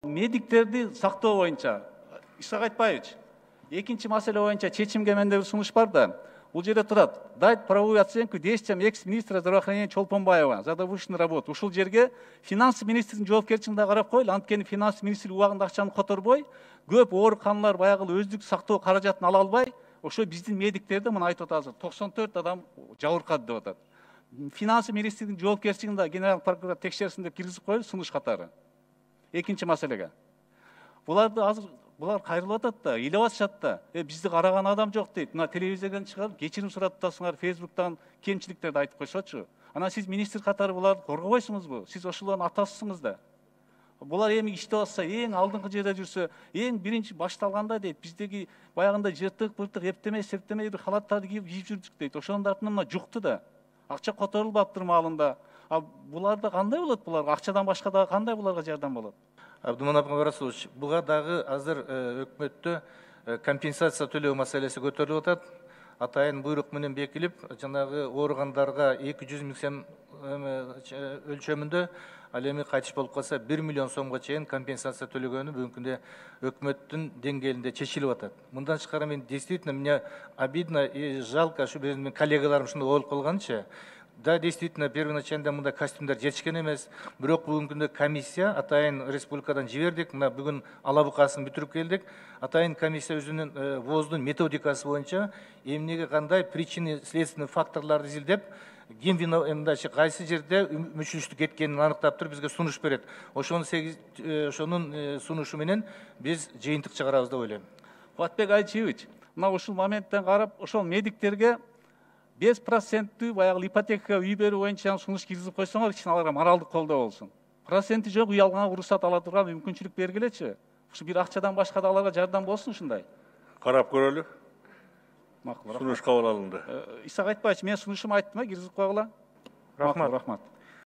Медиктерди сактоо боюнча Исак Айтбаевич, экинчи маселе боюнча чечимге менде бир сунуш бар да. Бул жерде турат: дать правовую оценку действиям экс-министра здравоохранения Чолпонбаева за довышенную работу. Ушул жерге финанс министринин жоопкерчилигин да карап койлу. Анткени финанс министри убагында акчаны которбой, көп ооруканалар баягы өздүк сактоо каражатын ала албай, ошо биздин медиктерди мына айтып атат азыр 94 адам жабыркады деп атат. Финанс министринин жоопкерчилигин да генерал прокурор текшерсин деп киргизип койлу сунуш катары. Экинчи маселеге. Буларды азыр булар кайрылып атат да, илеп атышат да. Бизди караган адам жок дейт. Мына телевизордон чыгарып кечирим сурап атасыңар, Facebook'тан кемчиликтерди айтып койсочу. Анан сиз министр катары буларды коргобойсуңузбу? Сиз ошолордун атасысыңыз да. Булар эми иштеп атса, эң алдыңкы жерде жүрсө, эң биринчи башталганда дейт, биздеги баягында жыртык-пыртык, эптемей бир халаттарды кийип жүрдүк дейт. Ошонун артынан мына жукты да. Акча которулбаптыр маалында. Буларда кандай болот? Буларга акчадан башка дагы кандай буларга жардам болот? Абдуманап Расулович, буга дагы азыр өкмөттө компенсация төлөө маселеси көтөрүлүп атат. Атайын буйрук менен бекилип, жанагы ооругандарга 200 миң сом өлчөмүндө, ал эми кайтыш болуп калса 1 миллион сомго чейин компенсация төлөгөнү бүгүнкү күндө өкмөттүн деңгээлинде чечилип атат. Мындан тышкары мен действительно мне обидно и жалко, ушу менин коллегаларым ушундай болуп калганчы. Да, действительно, первоначально мында костюмдар жетишкен эмес. Бирок бүгүнкү күндө комиссия атайын республикадан жибердик. Мына бүгүн алабукасын бүтүрүп келдик. Атайын комиссия өзүнүн ВОЗдун методикасы боюнча эмнеге кандай причины следственный факторлорду изилдеп, ким виноват, кайсы жерде мүчүлүштүк кеткенин аныктап туруп бизге сунуш берет. Ошонун сунушу менен биз жыйынтык чыгарабыз деп ойлойм. Кубатбек Айчиевич, мына ушул моменттен карап, ошол медиктерге 5% баягы ипотека үй берүү боюнча сунуш киргизип койсоңор, кичине аларга моралдык колдоо болсун. Проценти жок үй алганга уруксат ала турган мүмкүнчүлүк бергилечи. Ушу бир акчадан башка да аларга жардам болсун ушундай. Карап көрөлү. Макул. Сунуш кабыл алынды. Исак Айтбаевич, мен сунушумду айттым, киргизип койгула. Рахмат. Рахмат.